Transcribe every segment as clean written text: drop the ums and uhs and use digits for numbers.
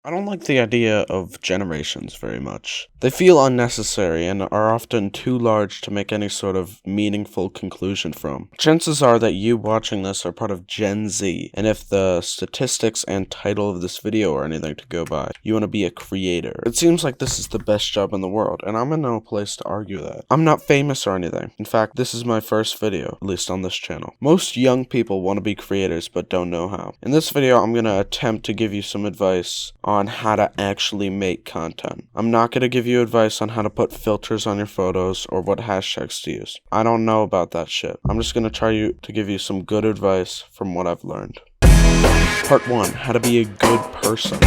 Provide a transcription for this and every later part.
I don't like the idea of generations very much. They feel unnecessary and are often too large to make any sort of meaningful conclusion from. Chances are that you watching this are part of Gen Z, and if the statistics and title of this video are anything to go by, you want to be a creator. It seems like this is the best job in the world, and I'm in no place to argue that. I'm not famous or anything. In fact, this is my first video, at least on this channel. Most young people want to be creators but don't know how. In this video, I'm going to attempt to give you some advice on how to actually make content. I'm not going to give you advice on how to put filters on your photos or what hashtags to use. I don't know about that shit. I'm just going to try to give you some good advice from what I've learned. Part 1. How to be a good person.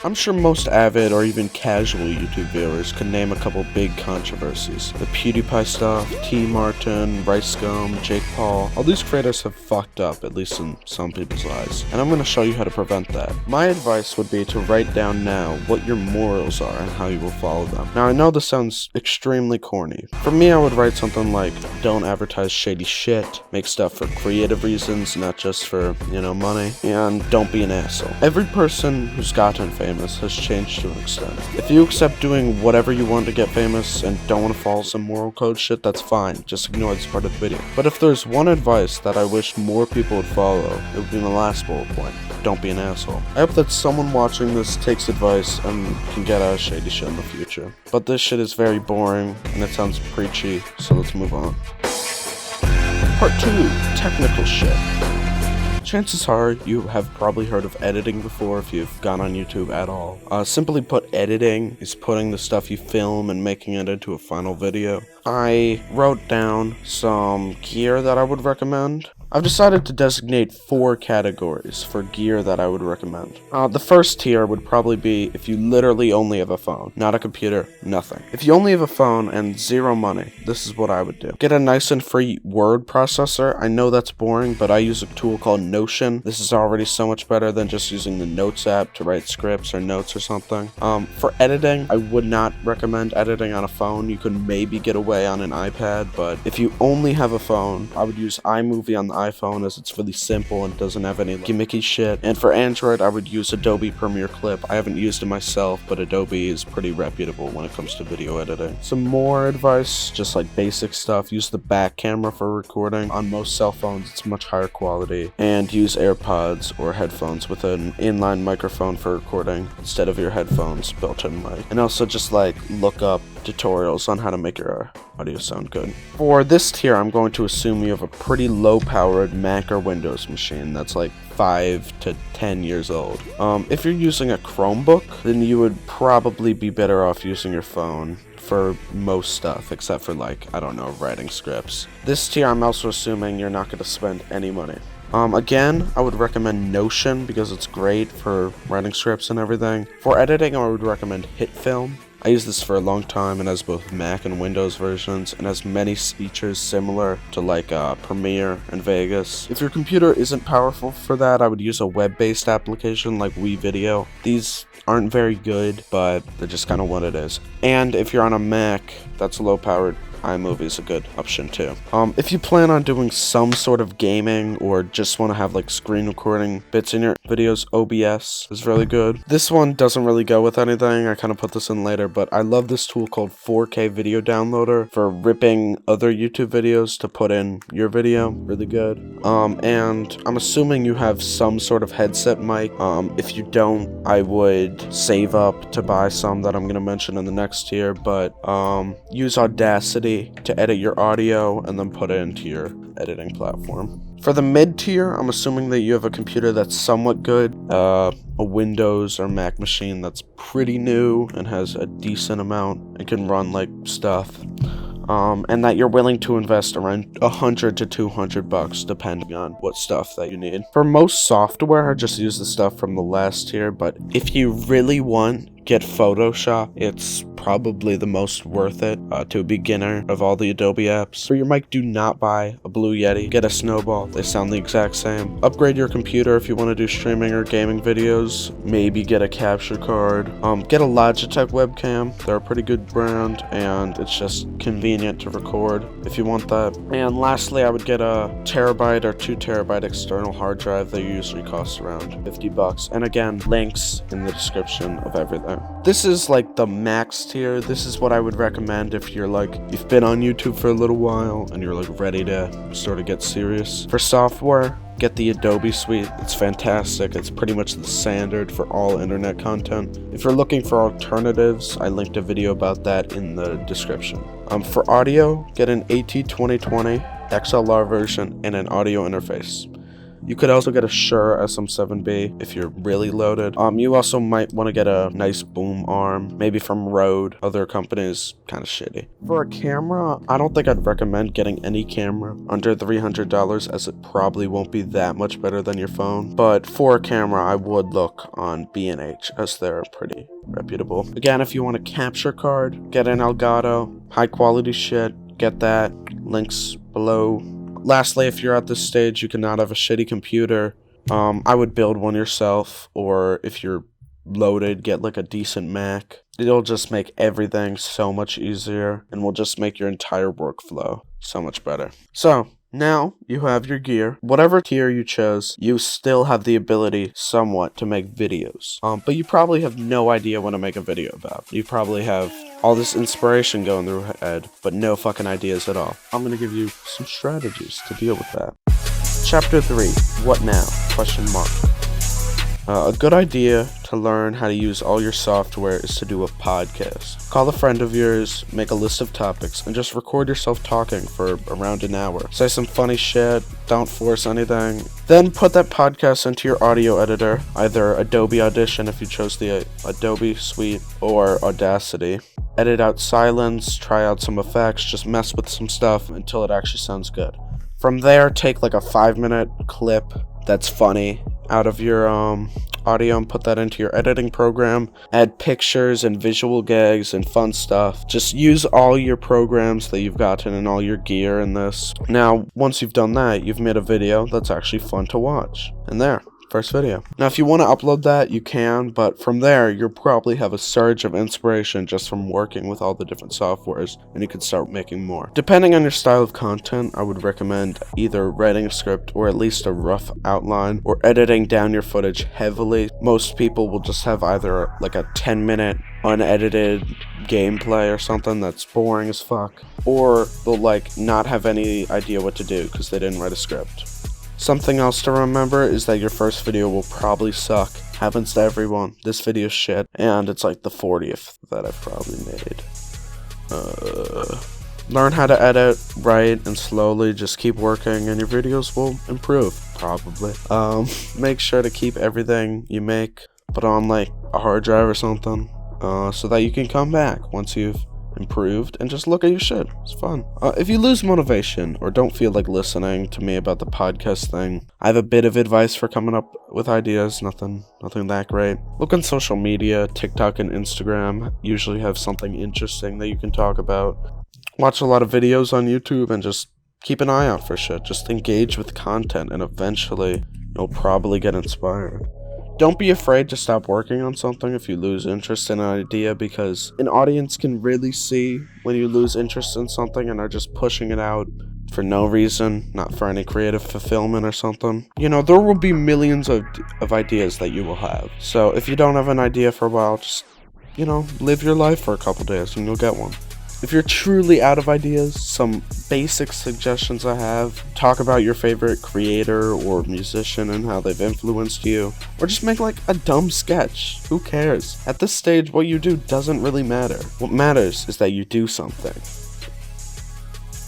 I'm sure most avid or even casual YouTube viewers can name a couple big controversies. The PewDiePie stuff, T. Martin, Rice Gum, Jake Paul. All these creators have fucked up, at least in some people's eyes, and I'm going to show you how to prevent that. My advice would be to write down now what your morals are and how you will follow them. Now, I know this sounds extremely corny. For me, I would write something like, don't advertise shady shit, make stuff for creative reasons, not just for, money, and don't be an asshole. Every person who's gotten famous has changed to an extent. If you accept doing whatever you want to get famous and don't want to follow some moral code shit, that's fine. Just ignore this part of the video. But if there's one advice that I wish more people would follow, it would be my last bullet point. Don't be an asshole. I hope that someone watching this takes advice and can get out of shady shit in the future. But this shit is very boring and it sounds preachy, so let's move on. Part 2. Technical shit. Chances are you have probably heard of editing before if you've gone on YouTube at all. Simply put, editing is putting the stuff you film and making it into a final video. I wrote down some gear that I would recommend. I've decided to designate 4 categories for gear that I would recommend. The first tier would probably be if you literally only have a phone, not a computer, nothing. If you only have a phone and zero money, this is what I would do. Get a nice and free word processor. I know that's boring, but I use a tool called Notion. This is already so much better than just using the Notes app to write scripts or notes or something. For editing, I would not recommend editing on a phone. You could maybe get away on an iPad, but if you only have a phone, I would use iMovie on the iPhone as it's really simple and doesn't have any gimmicky shit. And for Android, I would use Adobe Premiere Clip. I haven't used it myself, but Adobe is pretty reputable when it comes to video editing. Some more advice, just like basic stuff. Use the back camera for recording. On most cell phones, it's much higher quality. And use AirPods or headphones with an inline microphone for recording instead of your headphones built-in mic. And also just look up tutorials on how to make your audio sound good. For this tier, I'm going to assume you have a pretty low-powered Mac or Windows machine that's 5 to 10 years old. If you're using a Chromebook, then you would probably be better off using your phone for most stuff, except for writing scripts. This tier, I'm also assuming you're not going to spend any money. Again, I would recommend Notion because it's great for writing scripts and everything. For editing, I would recommend HitFilm. I use this for a long time and has both Mac and Windows versions and has many features similar to Premiere and Vegas. If your computer isn't powerful for that, I would use a web-based application like WeVideo. These aren't very good, but they're just kind of what it is. And if you're on a Mac that's low-powered, iMovie is a good option too. If you plan on doing some sort of gaming or just want to have screen recording bits in your videos, OBS is really good. This one doesn't really go with anything. I kind of put this in later, but I love this tool called 4K Video Downloader for ripping other YouTube videos to put in your video. Really good. And I'm assuming you have some sort of headset mic. If you don't, I would save up to buy some that I'm going to mention in the next tier, but use Audacity to edit your audio and then put it into your editing platform. For the mid-tier, I'm assuming that you have a computer that's somewhat good, a Windows or Mac machine that's pretty new and has a decent amount and can run stuff. And that you're willing to invest around $100 to $200 depending on what stuff that you need. For most software, just use the stuff from the last tier, but if you really want get Photoshop. It's probably the most worth it to a beginner of all the Adobe apps. For your mic, do not buy a Blue Yeti. Get a Snowball. They sound the exact same. Upgrade your computer if you want to do streaming or gaming videos. Maybe get a capture card. Get a Logitech webcam. They're a pretty good brand, and it's just convenient to record if you want that. And lastly, I would get a terabyte or 2 terabyte external hard drive. They usually cost around $50. And again, links in the description of everything. This is like the max tier. This is what I would recommend if you're like, you've been on YouTube for a little while and you're like ready to sort of get serious. For software, get the Adobe suite. It's fantastic. It's pretty much the standard for all internet content. If you're looking for alternatives, I linked a video about that in the description. For audio, get an AT2020 XLR version and an audio interface. You could also get a Shure SM7B if you're really loaded. You also might want to get a nice boom arm, maybe from Rode. Other companies, kind of shitty. For a camera, I don't think I'd recommend getting any camera under $300, as it probably won't be that much better than your phone. But for a camera, I would look on B&H, as they're pretty reputable. Again, if you want a capture card, get an Elgato. High quality shit, get that. Links below. Lastly, if you're at this stage, you cannot have a shitty computer. I would build one yourself, or if you're loaded, get like a decent Mac. It'll just make everything so much easier, and will just make your entire workflow so much better. So, now you have your gear. Whatever tier you chose, you still have the ability somewhat to make videos. But you probably have no idea what to make a video about. You probably have all this inspiration going through your head, but no fucking ideas at all. I'm gonna give you some strategies to deal with that. Chapter 3, what now? Question mark. A good idea to learn how to use all your software is to do a podcast. Call a friend of yours, make a list of topics, and just record yourself talking for around an hour. Say some funny shit, don't force anything. Then put that podcast into your audio editor, either Adobe Audition if you chose the Adobe suite, or Audacity. Edit out silence, try out some effects, just mess with some stuff until it actually sounds good. From there, take like a 5-minute clip that's funny out of your audio and put that into your editing program. Add pictures and visual gags and fun stuff. Just use all your programs that you've gotten and all your gear in this. Now, once you've done that, you've made a video that's actually fun to watch. And there. First video. Now, if you want to upload that, you can, but from there, you'll probably have a surge of inspiration just from working with all the different softwares, and you can start making more. Depending on your style of content, I would recommend either writing a script or at least a rough outline, or editing down your footage heavily. Most people will just have either like a 10-minute unedited gameplay or something that's boring as fuck, or they'll like not have any idea what to do because they didn't write a script. Something else to remember is that your first video will probably suck. Happens to everyone. This video's shit, and it's like the 40th that I've probably made. Learn how to edit, write, and slowly just keep working, and your videos will improve, probably. Make sure to keep everything you make, put on like a hard drive or something, so that you can come back once you've improved and just look at your shit. It's fun. If you lose motivation or don't feel like listening to me about the podcast thing, I have a bit of advice for coming up with ideas. Nothing that great. Look on social media. TikTok and Instagram usually have something interesting that you can talk about. Watch a lot of videos on YouTube and just keep an eye out for shit. Just engage with content, and eventually you'll probably get inspired. Don't be afraid to stop working on something if you lose interest in an idea, because an audience can really see when you lose interest in something and are just pushing it out for no reason, not for any creative fulfillment or something. You know, there will be millions of ideas that you will have. So if you don't have an idea for a while, just, you know, live your life for a couple days and you'll get one. If you're truly out of ideas, some basic suggestions I have: talk about your favorite creator or musician and how they've influenced you, or just make like a dumb sketch. Who cares? At this stage, what you do doesn't really matter. What matters is that you do something.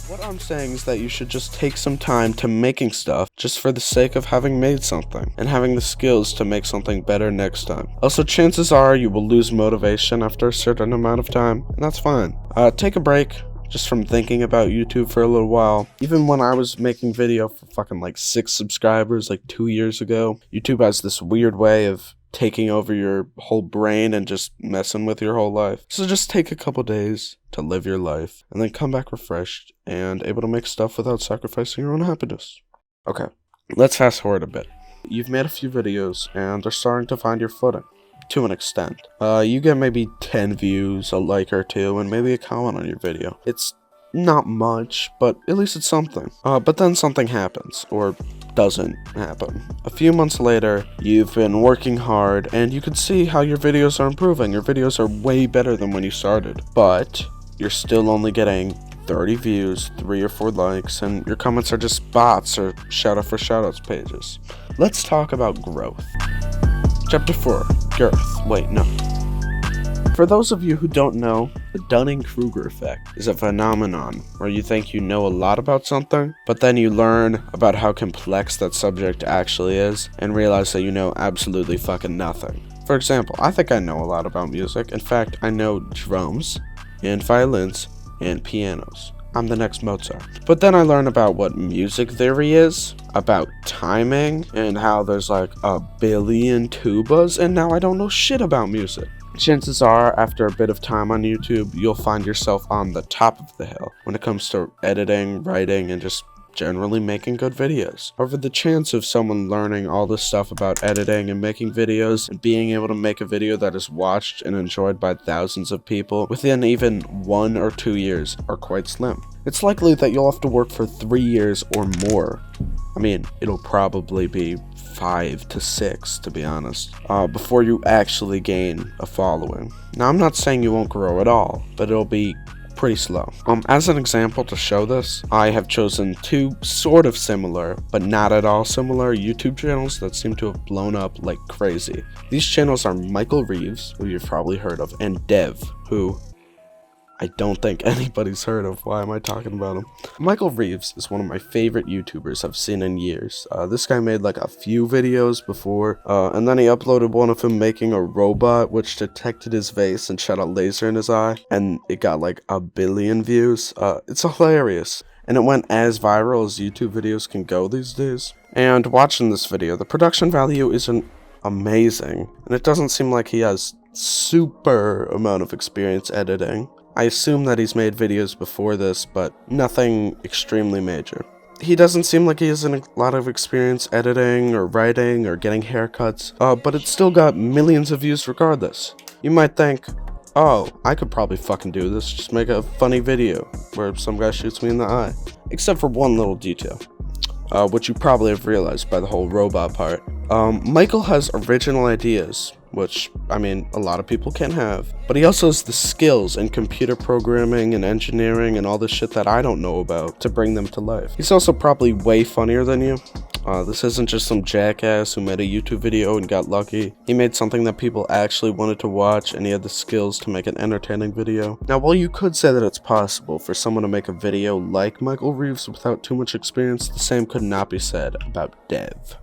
What I'm saying is that you should just take some time to making stuff just for the sake of having made something and having the skills to make something better next time. Also, chances are you will lose motivation after a certain amount of time, and that's fine. Take a break just from thinking about YouTube for a little while. Even when I was making video for fucking like 6 subscribers like 2 years ago, YouTube has this weird way of taking over your whole brain and just messing with your whole life. So just take a couple days to live your life and then come back refreshed and able to make stuff without sacrificing your own happiness. Okay, let's fast forward a bit. You've made a few videos and they're starting to find your footing. To an extent. You get maybe 10 views, a like or two, and maybe a comment on your video. It's not much, but at least it's something. But then something happens, or doesn't happen. A few months later, you've been working hard, and you can see how your videos are improving. Your videos are way better than when you started, but you're still only getting 30 views, 3 or 4 likes, and your comments are just bots or shout-out for shout-outs pages. Let's talk about growth. Chapter 4. Girth. Wait, no. For those of you who don't know, the Dunning-Kruger effect is a phenomenon where you think you know a lot about something, but then you learn about how complex that subject actually is and realize that you know absolutely fucking nothing. For example, I think I know a lot about music. In fact, I know drums and violins and pianos. I'm the next Mozart. But then I learn about what music theory is, about timing, and how there's like a billion tubas, and now I don't know shit about music. Chances are, after a bit of time on YouTube, you'll find yourself on the top of the hill when it comes to editing, writing, and just generally making good videos. However, the chance of someone learning all this stuff about editing and making videos and being able to make a video that is watched and enjoyed by thousands of people within even 1 or 2 years are quite slim. It's likely that you'll have to work for 3 years or more. I mean, it'll probably be 5 to 6, to be honest, before you actually gain a following. Now, I'm not saying you won't grow at all, but it'll be pretty slow. As an example to show this, I have chosen 2 sort of similar, but not at all similar YouTube channels that seem to have blown up like crazy. These channels are Michael Reeves, who you've probably heard of, and Dev, who I don't think anybody's heard of. Why am I talking about him? Michael Reeves is one of my favorite YouTubers I've seen in years. This guy made like a few videos before, and then he uploaded one of him making a robot which detected his face and shot a laser in his eye, and it got like 1 billion views. It's hilarious, and it went as viral as YouTube videos can go these days. And watching this video, the production value isn't amazing, and it doesn't seem like he has super amount of experience editing. I assume that he's made videos before this, but nothing extremely major. He doesn't seem like he has a lot of experience editing or writing or getting haircuts, but it's still got millions of views regardless. You might think, oh, I could probably fucking do this, just make a funny video where some guy shoots me in the eye. Except for one little detail, which you probably have realized by the whole robot part. Michael has original ideas, which, I mean, a lot of people can have, but he also has the skills in computer programming and engineering and all this shit that I don't know about to bring them to life. He's also probably way funnier than you. This isn't just some jackass who made a YouTube video and got lucky. He made something that people actually wanted to watch, and he had the skills to make an entertaining video. Now, while you could say that it's possible for someone to make a video like Michael Reeves without too much experience, the same could not be said about Dev.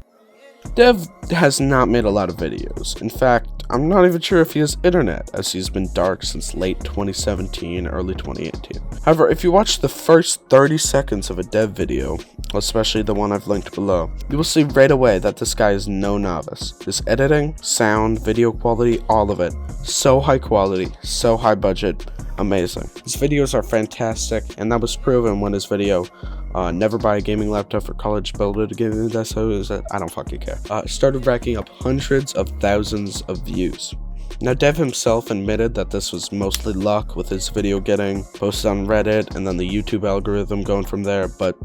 Dev has not made a lot of videos. In fact, I'm not even sure if he has internet, as he's been dark since late 2017, early 2018. However, if you watch the first 30 seconds of a Dev video, especially the one I've linked below, you will see right away that this guy is no novice. His editing, sound, video quality, all of it, so high quality, so high budget, amazing. His videos are fantastic, and that was proven when his video, Never Buy a Gaming Laptop for College, Build It Again, that's how is it? I don't fucking care. Started racking up hundreds of thousands of views. Now, Dev himself admitted that this was mostly luck, with his video getting posted on Reddit and then the YouTube algorithm going from there, but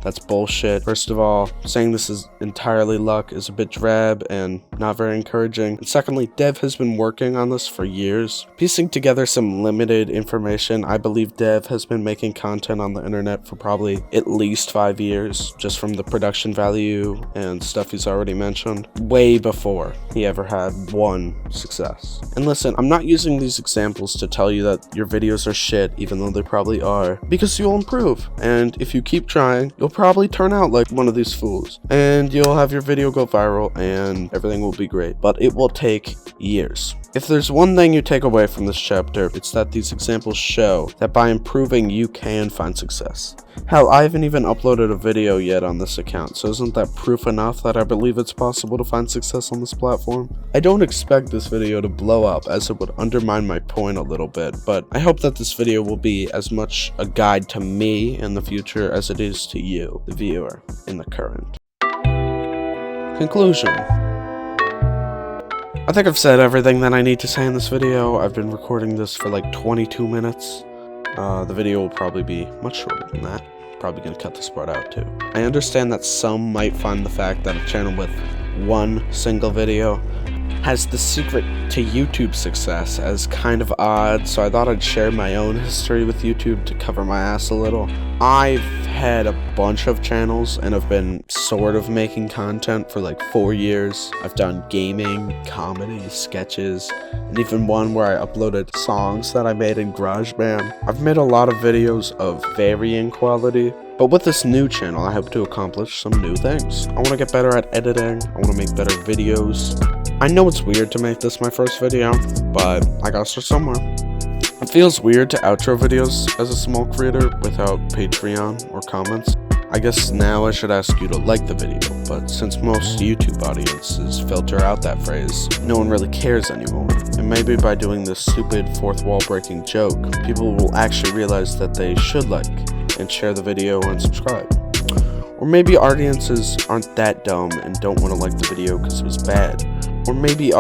that's bullshit. First of all, saying this is entirely luck is a bit drab and not very encouraging. And secondly, Dev has been working on this for years. Piecing together some limited information, I believe Dev has been making content on the internet for probably at least 5 years, just from the production value and stuff he's already mentioned, way before he ever had one success. And listen, I'm not using these examples to tell you that your videos are shit, even though they probably are, because you'll improve. And if you keep trying, you'll probably turn out like one of these fools, and you'll have your video go viral and everything will be great, but it will take years. If there's one thing you take away from this chapter, it's that these examples show that by improving you can find success. Hell, I haven't even uploaded a video yet on this account, so isn't that proof enough that I believe it's possible to find success on this platform? I don't expect this video to blow up, as it would undermine my point a little bit, but I hope that this video will be as much a guide to me in the future as it is to you, the viewer, in the current. Conclusion. I think I've said everything that I need to say in this video. I've been recording this for like 22 minutes. The video will probably be much shorter than that. Probably gonna cut this part out too. I understand that some might find the fact that a channel with one single video has the secret to YouTube success as kind of odd, so I thought I'd share my own history with YouTube to cover my ass a little. I've had a bunch of channels and have been sort of making content for like 4 years. I've done gaming, comedy, sketches, and even one where I uploaded songs that I made in GarageBand. I've made a lot of videos of varying quality, but with this new channel, I hope to accomplish some new things. I want to get better at editing, I want to make better videos. I know it's weird to make this my first video, but I gotta start somewhere. It feels weird to outro videos as a small creator without Patreon or comments. I guess now I should ask you to like the video, but since most YouTube audiences filter out that phrase, no one really cares anymore. And maybe by doing this stupid fourth wall breaking joke, people will actually realize that they should like and share the video and subscribe. Or maybe audiences aren't that dumb and don't want to like the video because it was bad. Or maybe